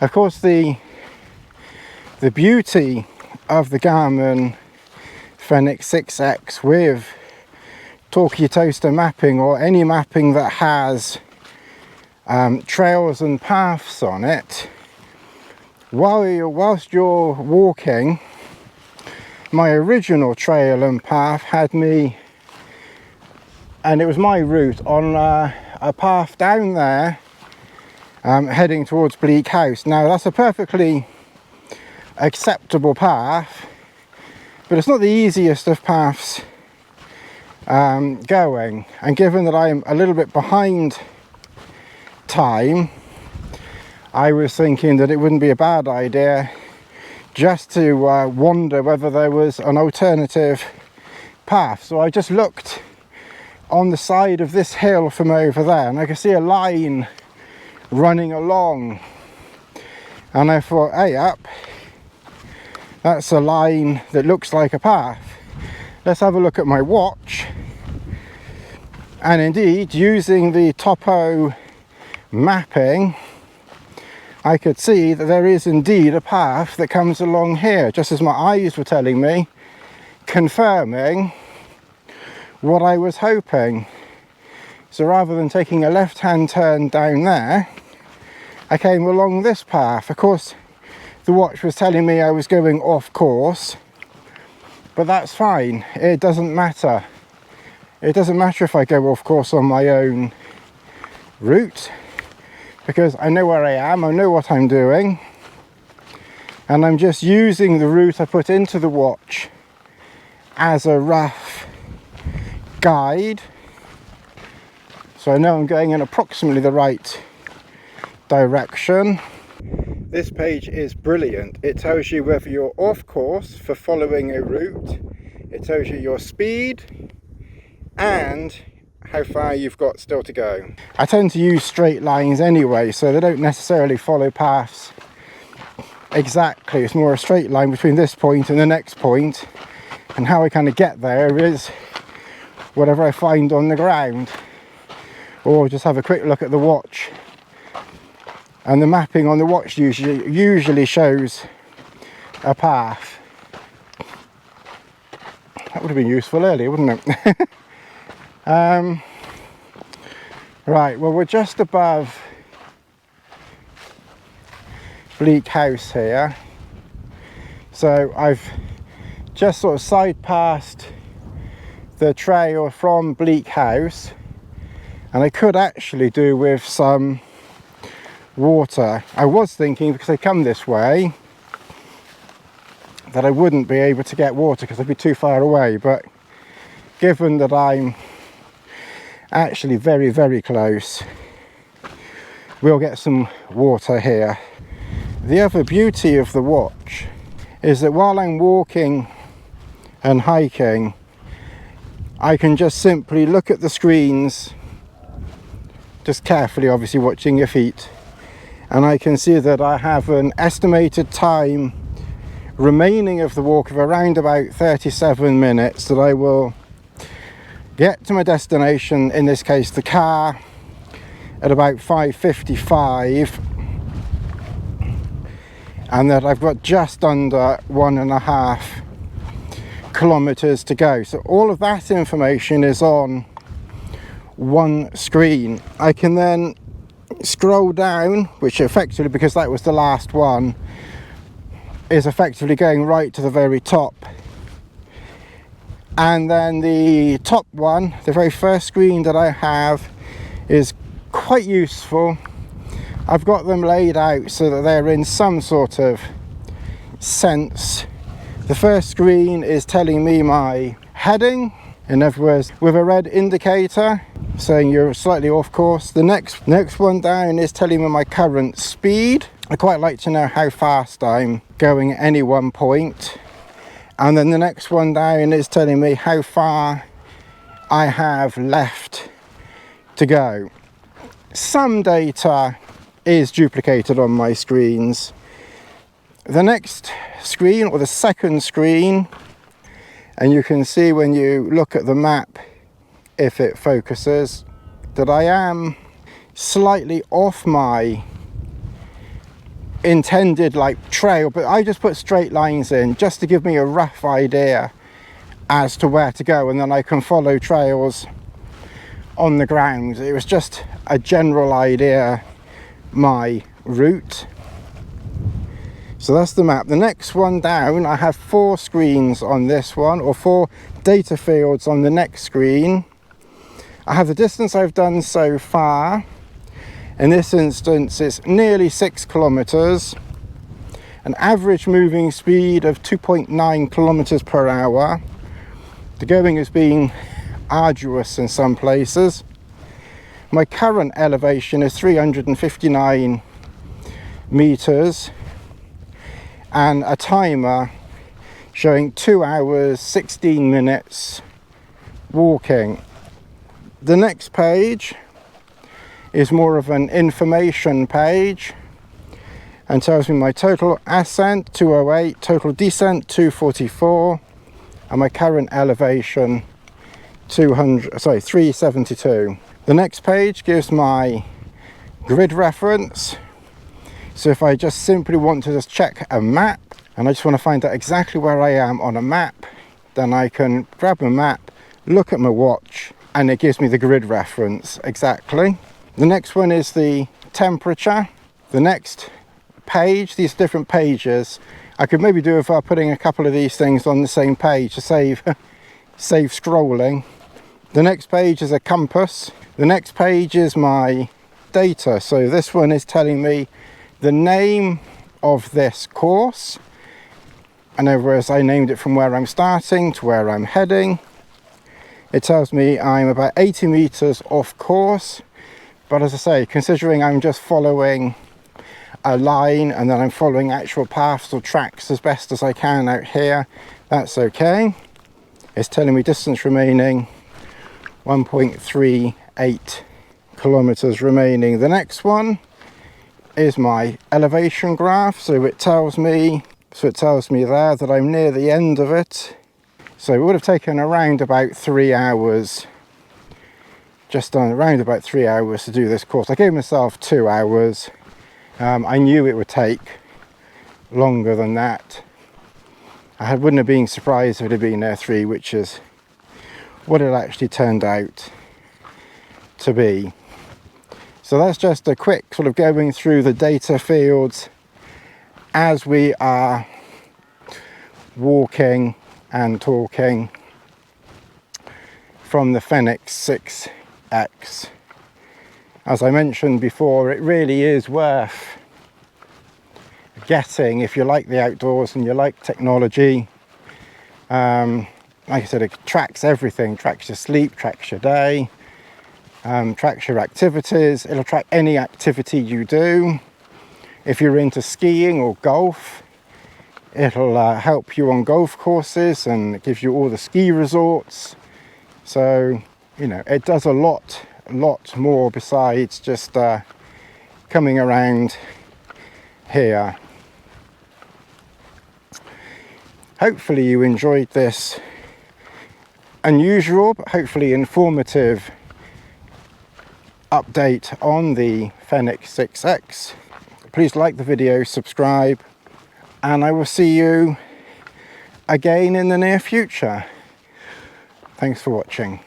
Of course, the beauty of the Garmin Fenix 6X with Talkie Toaster mapping, or any mapping that has trails and paths on it, whilst you're walking, my original trail and path had me, and it was my route, on a path down there heading towards Bleak House. Now that's a perfectly acceptable path, but it's not the easiest of paths going, and given that I'm a little bit behind time, I was thinking that it wouldn't be a bad idea just to wonder whether there was an alternative path. So I just looked on the side of this hill from over there, and I could see a line running along, and I thought, hey up, that's a line that looks like a path. Let's have a look at my watch. And indeed, using the topo mapping, I could see that there is indeed a path that comes along here, just as my eyes were telling me, confirming what I was hoping. So rather than taking a left-hand turn down there, I came along this path. Of course, the watch was telling me I was going off course, but that's fine. It doesn't matter. It doesn't matter if I go off course on my own route, because I know where I am, I know what I'm doing, and I'm just using the route I put into the watch as a rough guide, so I know I'm going in approximately the right direction. This page is brilliant. It tells you whether you're off course for following a route, it tells you your speed and how far you've got still to go. I tend to use straight lines anyway, so they don't necessarily follow paths exactly. It's more a straight line between this point and the next point, and how I kind of get there is whatever I find on the ground, or just have a quick look at the watch, and the mapping on the watch usually shows a path. That would have been useful earlier, wouldn't it? Right, well, we're just above Bleak House here, so I've just sort of side passed the trail from Bleak House, and I could actually do with some water. I was thinking, because I come this way, that I wouldn't be able to get water because I'd be too far away, but given that I'm actually very, very close, we'll get some water here. The other beauty of the watch is that while I'm walking and hiking, I can just simply look at the screens, just carefully obviously watching your feet, and I can see that I have an estimated time remaining of the walk of around about 37 minutes, that I will get to my destination, in this case the car, at about 5:55, and that I've got just under 1.5 kilometers to go. So all of that information is on one screen. I can then scroll down, which effectively, because that was the last one, is effectively going right to the very top. And then the top one, the very first screen that I have, is quite useful. I've got them laid out so that they're in some sort of sense. The first screen is telling me my heading, in other words, with a red indicator saying you're slightly off course. The next one down is telling me my current speed. I quite like to know how fast I'm going at any one point. And then the next one down is telling me how far I have left to go. Some data is duplicated on my screens. The next screen, or the second screen, and you can see when you look at the map, if it focuses, that I am slightly off my intended like trail, but I just put straight lines in just to give me a rough idea as to where to go, and then I can follow trails on the ground. It was just a general idea, my route. So that's the map. The next one down, I have 4 screens on this one, or 4 data fields on the next screen. I have the distance I've done so far. In this instance, it's nearly 6 kilometers, an average moving speed of 2.9 kilometers per hour. The going has been arduous in some places. My current elevation is 359 meters, and a timer showing 2 hours 16 minutes walking. The next page is more of an information page and tells me my total ascent 208, total descent 244, and my current elevation 372. The next page gives my grid reference. So if I just simply want to just check a map and I just want to find out exactly where I am on a map, then I can grab a map, look at my watch, and it gives me the grid reference exactly. The next one is the temperature. The next page, these different pages, I could maybe do if I'm putting a couple of these things on the same page to save scrolling. The next page is a compass. The next page is my data. So this one is telling me the name of this course, and whereas I named it from where I'm starting to where I'm heading. It tells me I'm about 80 meters off course, but as I say, considering I'm just following a line and then I'm following actual paths or tracks as best as I can out here, that's okay. It's telling me distance remaining 1.38 kilometers remaining. The next one is my elevation graph. So it tells me there that I'm near the end of it. So it would have taken around about 3 hours, just on around about 3 hours to do this course. I gave myself 2 hours. I knew it would take longer than that. I wouldn't have been surprised if it had been there 3, which is what it actually turned out to be. So that's just a quick sort of going through the data fields as we are walking and talking from the Fenix 6X. As I mentioned before, it really is worth getting if you like the outdoors and you like technology. Like I said, it tracks everything, tracks your sleep, tracks your day, tracks your activities. It'll track any activity you do. If you're into skiing or golf, it'll help you on golf courses, and it gives you all the ski resorts. So, you know, it does a lot more besides just coming around here. Hopefully you enjoyed this unusual but hopefully informative update on the Fenix 6X. Please like the video, subscribe, and I will see you again in the near future. Thanks for watching.